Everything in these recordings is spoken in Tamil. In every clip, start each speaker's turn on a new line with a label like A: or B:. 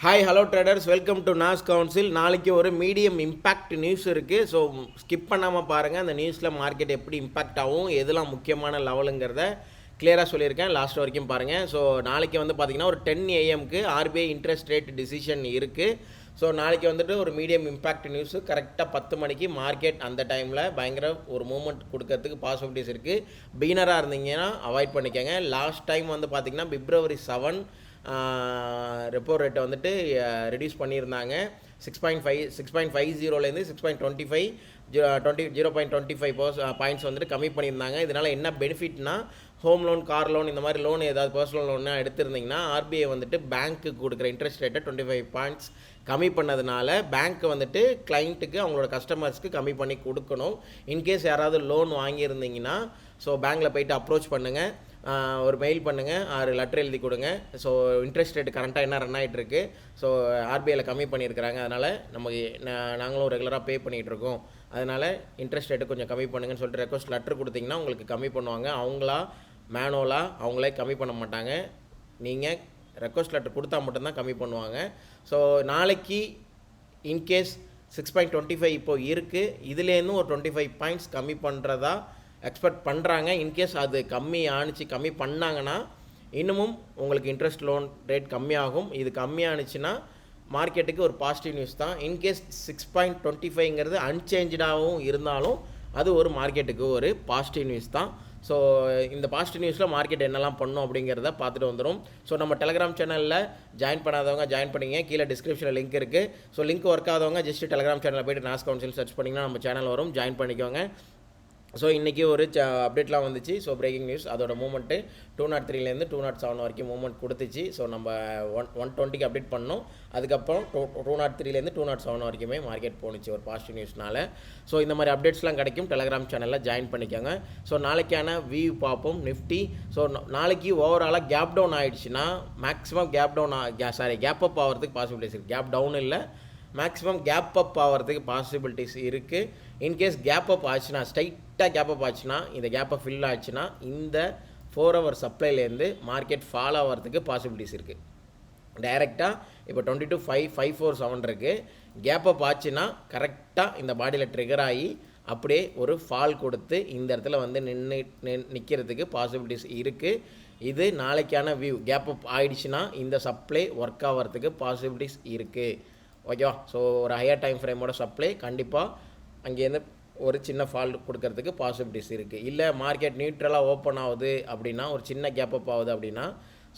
A: Hi hello traders, welcome to Naz council. நாளைக்கு ஒரு மீடியம் இம்பேக்ட் நியூஸ் இருக்குது. ஸோ ஸ்கிப் பண்ணாமல் பாருங்கள். அந்த நியூஸில் மார்க்கெட் எப்படி இம்பேக்ட் ஆகும், எதெல்லாம் முக்கியமான லெவலுங்கிறத கிளியராக சொல்லியிருக்கேன். லாஸ்ட் வரைக்கும் பாருங்கள். ஸோ நாளைக்கு வந்து பார்த்திங்கன்னா ஒரு 10 AM RBI interest rate decision இருக்குது. ஸோ நாளைக்கு வந்துட்டு ஒரு மீடியம் இம்பேக்ட் நியூஸு கரெக்டாக 10 மணிக்கு மார்க்கெட் அந்த டைமில் பயங்கர ஒரு மூமெண்ட் கொடுக்கறதுக்கு பாசிபிலிட்டிஸ் இருக்குது. பிகினராக இருந்தீங்கன்னா அவாய்ட் பண்ணிக்கோங்க. லாஸ்ட் டைம் வந்து பார்த்திங்கன்னா February 7 ரெப்போ ரேட்டை வந்துட்டு ரெடியூஸ் பண்ணியிருந்தாங்க. 6.50லேருந்து 6.25 0.25 பாயிண்ட்ஸ் வந்துட்டு கம்மி பண்ணியிருந்தாங்க. இதனால் என்ன பெனிஃபிட்னா, ஹோம் லோன், கார் லோன், இந்த மாதிரி லோன் ஏதாவது பர்சனல் லோன்னா எடுத்திருந்தீங்கன்னா ஆர்பிஐ வந்துட்டு பேங்க்கு கொடுக்குற இன்ட்ரெஸ்ட் ரேட்டை 25 பாயிண்ட்ஸ் கம்மி பண்ணதுனால பேங்க் வந்துட்டு கிளைண்ட்டுக்கு அவங்களோட கஸ்டமர்ஸ்க்கு கம்மி பண்ணி கொடுக்கணும். இன்கேஸ் யாராவது லோன் வாங்கியிருந்தீங்கன்னா ஸோ பேங்க்கில் போய்ட்டு அப்ரோச் பண்ணுங்கள், ஒரு மெயில் பண்ணுங்கள், ஒரு லெட்டர் எழுதி கொடுங்க. ஸோ இன்ட்ரெஸ்ட் ரேட்டு கரண்ட்டாக என்ன ரன் ஆகிட்டுருக்கு, ஸோ ஆர்பிஐயில் கம்மி பண்ணியிருக்கிறாங்க, அதனால் நமக்கு நாங்களும் ரெகுலராக பே பண்ணிகிட்ருக்கோம், அதனால் இன்ட்ரெஸ்ட் ரேட்டு கொஞ்சம் கம்மி பண்ணுங்கன்னு சொல்லிட்டு ரெக்வஸ்ட் லெட்டர் கொடுத்தீங்கன்னா உங்களுக்கு கம்மி பண்ணுவாங்க. அவங்களா மேனுவலாக அவங்களே கம்மி பண்ண மாட்டாங்க. நீங்கள் ரெக்வஸ்ட் லெட்டர் கொடுத்தா மட்டும்தான் கம்மி பண்ணுவாங்க. ஸோ நாளைக்கு இன்கேஸ் 6.25 இப்போது இருக்குது, இதுலேருந்து ஒரு 25 பாயிண்ட்ஸ் கம்மி பண்ணுறதா எக்ஸ்பெக்ட் பண்ணுறாங்க. இன்கேஸ் அது கம்மி பண்ணாங்கன்னா இன்னமும் உங்களுக்கு இன்ட்ரெஸ்ட் லோன் ரேட் கம்மியாகும். இது கம்மியானுச்சுன்னா மார்க்கெட்டுக்கு ஒரு பாசிட்டிவ் நியூஸ் தான். இன்கேஸ் 6.25ங்கிறது அன்சேஞ்சாகவும் இருந்தாலும் அது ஒரு மார்க்கெட்டுக்கு ஒரு பாசிட்டிவ் நியூஸ் தான். ஸோ இந்த பாசிட்டிவ் நியூஸில் மார்க்கெட் என்னெல்லாம் பண்ணும் அப்படிங்கிறத பார்த்துட்டு வந்துடும். ஸோ நம்ம டெலகிராம் சேனலில் ஜாயின் பண்ணாதவங்க ஜாயின் பண்ணிங்க, கீழே டிஸ்கிரிப்ஷனில் லிங்க் இருக்குது. ஸோ லிங்க் ஒர்க் ஆகாதவங்க ஜஸ்ட் டெலகிராம் சேனலில் போய்ட்டு நாஸ் கவுன்சில் சர்ச் பண்ணிங்கன்னா நம்ம சேனல் வரும், ஜாயின் பண்ணிக்கோங்க. ஸோ இன்றைக்கி ஒரு அப்டேட்லாம் வந்துச்சு. ஸோ பிரேக்கிங் நியூஸ், அதோட மூமெண்ட்டு 203லேருந்து 207 வரைக்கும் மூமெண்ட் கொடுத்துச்சு. ஸோ நம்ம 120க்கு அப்டேட் பண்ணோம். அதுக்கப்புறம் 203லேருந்து 207 வரைக்குமே மார்க்கெட் போணுச்சு ஒரு பாசிட்டிவ் நியூஸ்னால. ஸோ இந்த மாதிரி அப்டேட்ஸ்லாம் கிடைக்கும், டெலகிராம் சேனலில் ஜாயின் பண்ணிக்கோங்க. ஸோ நாளைக்கான வியூ பார்ப்போம். நிஃப்டி ஸோ நாளைக்கு ஓவராலாக கேப் டவுன் ஆகிடுச்சுன்னா மேக்ஸிமம் கேப் அப் ஆகிறதுக்கு பாசிபிலிட்டிஸ் இருக்குது. கேப் டவுன் இல்லை, மேக்ஸிமம் கேப் அப் ஆகிறதுக்கு பாசிபிலிட்டிஸ் இருக்குது. இன்கேஸ் கேப் அப் ஆச்சுன்னா, ஸ்ட்ரைட்டாக கேப் அப் ஆச்சுன்னா, இந்த கேப்பை ஃபில் ஆச்சுன்னா இந்த 4 hour சப்ளைலேருந்து மார்க்கெட் ஃபால் ஆகிறதுக்கு பாசிபிலிட்டிஸ் இருக்குது. டைரெக்டாக இப்போ 22,547 இருக்குது. கேப் அப் ஆச்சுன்னா கரெக்டாக இந்த பாடியில் ட்ரிகர் ஆகி அப்படியே ஒரு ஃபால் கொடுத்து இந்த இடத்துல வந்து நிற்கிறதுக்கு பாசிபிலிட்டிஸ் இருக்குது. இது நாளைக்கான வியூ. கேப் அப் ஆகிடுச்சுன்னா இந்த சப்ளை ஒர்க் ஆகிறதுக்கு பாசிபிலிட்டிஸ் இருக்குது. ஓகேவா? ஸோ ஒரு ஹையர் டைம் ஃப்ரேமோட சப்ளை கண்டிப்பாக அங்கேருந்து ஒரு சின்ன ஃபால் கொடுக்கறதுக்கு பாசிபிலிட்டிஸ் இருக்குது. இல்லை மார்க்கெட் நியூட்ரலாக ஓப்பன் ஆகுது அப்படின்னா, ஒரு சின்ன கேப் அப் ஆகுது அப்படின்னா,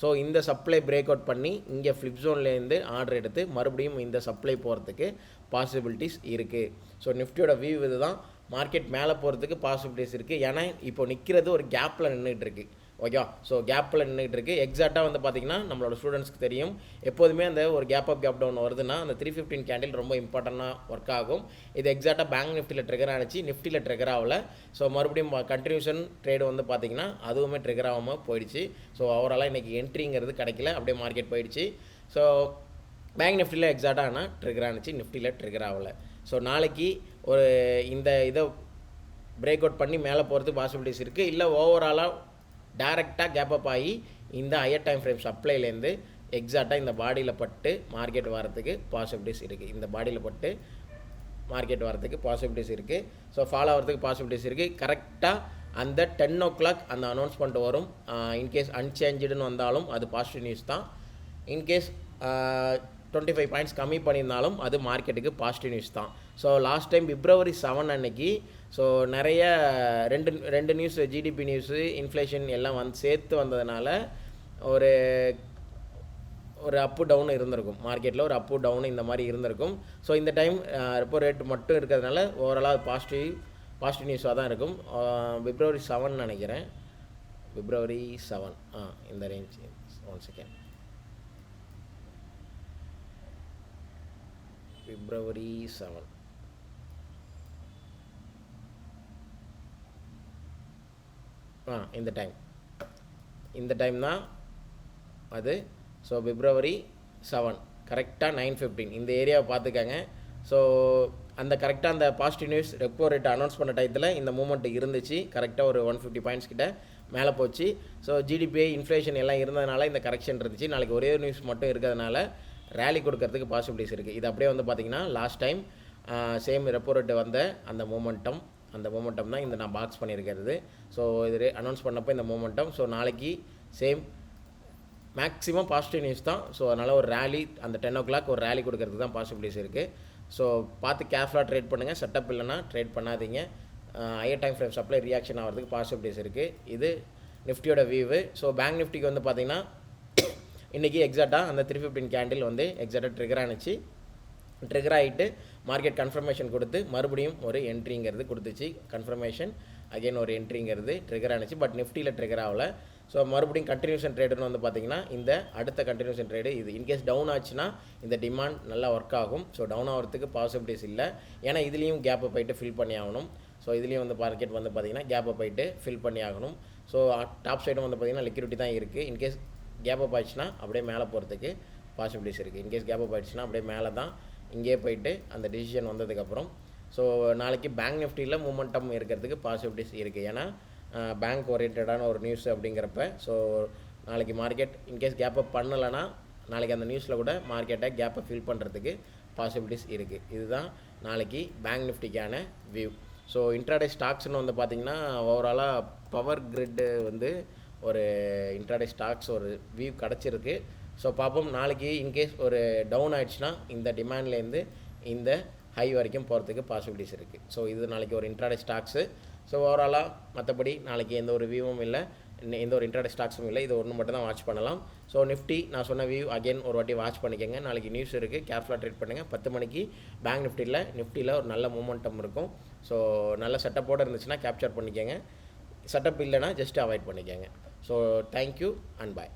A: ஸோ இந்த சப்ளை பிரேக் அவுட் பண்ணி இங்கே ஃப்ளிப் ஜோன்லேருந்து ஆர்டர் எடுத்து மறுபடியும் இந்த சப்ளை போகிறதுக்கு பாசிபிலிட்டிஸ் இருக்குது. ஸோ நிஃப்டியோட வியூ இது தான். மார்க்கெட் மேலே போகிறதுக்கு பாசிபிலிட்டிஸ் இருக்குது. ஏன்னா இப்போ நிற்கிறது ஒரு கேப்பில் நின்றுட்டு இருக்குது. ஓகேவா? ஸோ கேப்பில் நின்றுட்டு இருக்குது. எக்ஸாக்டாக வந்து பார்த்திங்கன்னா நம்மளோட ஸ்டூடெண்ட்ஸ்க்கு தெரியும், எப்போதுமே அந்த ஒரு கேப் அப் கேப் டவுன் வருதுன்னா அந்த 315 கேண்டில் ரொம்ப இம்பார்ட்டண்ட்டாக ஒர்க் ஆகும். இது எக்ஸாக்டாக பேங்க் நிஃப்டியில் ட்ரிகர் ஆனிச்சு, நிஃப்டியில் ட்ரிகர் ஆகலை. ஸோ மறுபடியும் கண்டினியூஷன் ட்ரேடு வந்து பார்த்திங்கன்னா அதுவுமே ட்ரிகர் ஆகாமல் போயிடுச்சு. ஸோ ஓவராலாக இன்றைக்கி என்ட்ரிங்கிறது கிடைக்கல, அப்படியே மார்க்கெட் போயிடுச்சு. ஸோ பேங்க் நிஃப்டியில் எக்ஸாக்டாக ஆனால் ட்ரிகர் ஆனிச்சு, நிஃப்டியில் ட்ரிகர் ஆகலை. ஸோ நாளைக்கு ஒரு இதை பிரேக் அவுட் பண்ணி மேலே போகிறதுக்கு பாசிபிலிட்டிஸ் இருக்குது. இல்லை ஓவராலாக டைரெக்டாக கேப் அப் ஆகி இந்த ஹையர் டைம் ஃப்ரேம் சப்ளைலேருந்து எக்ஸாக்டாக இந்த பாடியில் பட்டு மார்க்கெட் வரதுக்கு பாசிபிலிட்டிஸ் இருக்குது. இந்த பாடியில் பட்டு மார்க்கெட் வரதுக்கு பாசிபிலிட்டிஸ் இருக்குது. ஸோ ஃபாலோ ஆகிறதுக்கு பாசிபிலிட்டிஸ் இருக்குது. கரெக்டாக அந்த 10 o'clock அந்த அனௌன்ஸ்மெண்ட் வரும். இன்கேஸ் அன்சேஞ்சுடுன்னு வந்தாலும் அது பாசிட்டிவ் நியூஸ் தான். இன்கேஸ் 25 பாயிண்ட்ஸ் கம்மி பண்ணியிருந்தாலும் அது மார்க்கெட்டுக்கு பாசிட்டிவ் நியூஸ் தான். ஸோ லாஸ்ட் டைம் February 7 அன்னைக்கு ஸோ நிறைய ரெண்டு நியூஸ், ஜிடிபி நியூஸு, இன்ஃப்ளேஷன் எல்லாம் சேர்த்து வந்ததுனால ஒரு அப்பு டவுன் இருந்திருக்கும். மார்க்கெட்டில் ஒரு அப்பு டவுன் இந்த மாதிரி இருந்திருக்கும். ஸோ இந்த டைம் ரெப்போ ரேட் மட்டும் இருக்கிறதுனால ஓவராலாக பாசிட்டிவ் நியூஸாக தான் இருக்கும். February 7 நினைக்கிறேன். February 7 இந்த ரேஞ்ச். 1 செகண்ட். February 7 இந்த டைம் தான் அது. ஸோ February 7 கரெக்டாக 9:15 இந்த ஏரியாவை பார்த்துக்கங்க. ஸோ அந்த கரெக்டாக அந்த positive news repo rate announce பண்ண டயத்தில் இந்த மூமெண்ட் இருந்துச்சு. கரெக்டாக ஒரு 150 பாயிண்ட்ஸ் கிட்ட மேலே போச்சு. ஸோ ஜிடிபி, இன்ஃப்ளேஷன் எல்லாம் இருந்ததுனால இந்த கரெக்ஷன் இருந்துச்சு. நாளைக்கு ஒரே நியூஸ் மட்டும் இருக்கிறதுனால ரேலி கொடுக்கறதுக்கு பாசிபிலிட்டிஸ் இருக்குது. இது அப்படியே வந்து பார்த்திங்கன்னா last time same repo rate வந்த அந்த மொமெண்டம் தான் இந்த நான் பாக்ஸ் பண்ணியிருக்கிறது. ஸோ இது அனௌன்ஸ் பண்ணப்போ இந்த மொமெண்டம். ஸோ நாளைக்கு சேம் மேக்ஸிமம் பாசிட்டிவ் நியூஸ் தான். ஸோ அதனால் ஒரு ரேலி அந்த 10 o'clock ஒரு ரேலி கொடுக்கறதுக்கு தான் பாசிபிலிட்டிஸ் இருக்குது. ஸோ பார்த்து கேர்ஃபுல்லாக ட்ரேட் பண்ணுங்கள். செட்டப் இல்லைனா ட்ரேட் பண்ணாதீங்க. Higher time frame supply reaction ஆகிறதுக்கு பாசிபிலிட்டிஸ் இருக்குது. இது நிஃப்டியோட வியூவு. ஸோ பேங்க் நிஃப்டிக்கு வந்து பார்த்திங்கன்னா இன்றைக்கி எக்ஸாக்டாக அந்த 315 கேண்டில் வந்து எக்ஸாக்டாக ட்ரிகர் ஆகிட்டு மார்க்கெட் கன்ஃபர்மேஷன் கொடுத்து மறுபடியும் ஒரு என்ட்ரிங்கிறது கொடுத்துச்சு. கன்ஃபர்மேஷன் அகைன் ஒரு என்ட்ரிங்கிறது ட்ரிகர் ஆனிச்சு. பட் நிஃப்டியில் ட்ரிகர் ஆகலை. ஸோ மறுபடியும் கண்டினியூஷன் ட்ரேடுன்னு வந்து பார்த்திங்கன்னா இந்த அடுத்த கண்டினியூஷன் ட்ரேடு இது. இன்கேஸ் டவுன் ஆச்சுன்னா இந்த டிமாண்ட் நல்லா ஒர்க் ஆகும். ஸோ டவுன் ஆகிறதுக்கு பாசிபிலிட்டிஸ் இல்லை. ஏன்னா இதுலேயும் கேப்பை போயிட்டு ஃபில் பண்ணி ஆகணும். ஸோ இதுலேயும் வந்து மார்க்கெட் வந்து பார்த்திங்கன்னா கேப்பை போயிட்டு ஃபில் பண்ணி ஆகணும். ஸோ டாப் சைடும் வந்து பார்த்திங்கன்னா லிக்விடிட்டி தான் இருக்குது. இன்கேஸ் கேப் அப் ஆயிடுச்சுன்னா அப்படியே மேலே போகிறதுக்கு பாசிபிலிட்டிஸ் இருக்குது. இன்கேஸ் கேப் அப் ஆயிடுச்சுன்னா அப்படியே மேலே தான் இங்கேயே போயிட்டு அந்த டிசிஷன் வந்ததுக்கப்புறம் ஸோ நாளைக்கு பேங்க் நிஃப்டியில் மூமெண்டம் இருக்கிறதுக்கு பாசிபிலிட்டிஸ் இருக்குது. ஏன்னா பேங்க் ஓரியன்டான ஒரு நியூஸ் அப்படிங்கிறப்ப ஸோ நாளைக்கு மார்க்கெட் இன்கேஸ் கேப் அப் பண்ணலைன்னா நாளைக்கு அந்த நியூஸில் கூட மார்க்கெட்டை கேப்பை ஃபில் பண்ணுறதுக்கு பாசிபிலிட்டிஸ் இருக்குது. இதுதான் நாளைக்கு பேங்க் நிஃப்டிக்கான வியூ. ஸோ இன்ட்ராடே ஸ்டாக்ஸ்னு வந்து பார்த்திங்கன்னா ஓவராலாக பவர் கிரிட்டு வந்து ஒரு இன்ட்ராடே ஸ்டாக்ஸ் ஒரு வியூ கிடச்சிருக்கு. ஸோ பார்ப்போம் நாளைக்கு இன்கேஸ் ஒரு டவுன் ஆகிடுச்சுன்னா இந்த டிமாண்ட்லேருந்து இந்த ஹை வரைக்கும் போகிறதுக்கு பாசிபிலிட்டிஸ் இருக்குது. ஸோ இது நாளைக்கு ஒரு இன்ட்ராடே ஸ்டாக்ஸு. ஸோ ஓவராலாக மற்றபடி நாளைக்கு எந்த ஒரு வியூவும் இல்லை, எந்த ஒரு இன்ட்ராடே ஸ்டாக்ஸும் இல்லை. இது ஒன்று மட்டும் தான் வாட்ச் பண்ணலாம். ஸோ நிஃப்டி நான் சொன்ன வியூ அகைன் ஒரு வாட்டி வாட்ச் பண்ணிக்கோங்க. நாளைக்கு நியூஸ் இருக்குது, கேர்ஃபுல்லாக ட்ரேட் பண்ணுங்கள். 10 மணிக்கு பேங்க் நிஃப்டியில் ஒரு நல்ல மூமெண்டம் இருக்கும். ஸோ நல்ல செட்டப்போடு இருந்துச்சுன்னா கேப்சர் பண்ணிக்கோங்க. செட்டப் இல்லைனா ஜஸ்ட் அவாய்ட் பண்ணிக்கோங்க. So thank you and bye.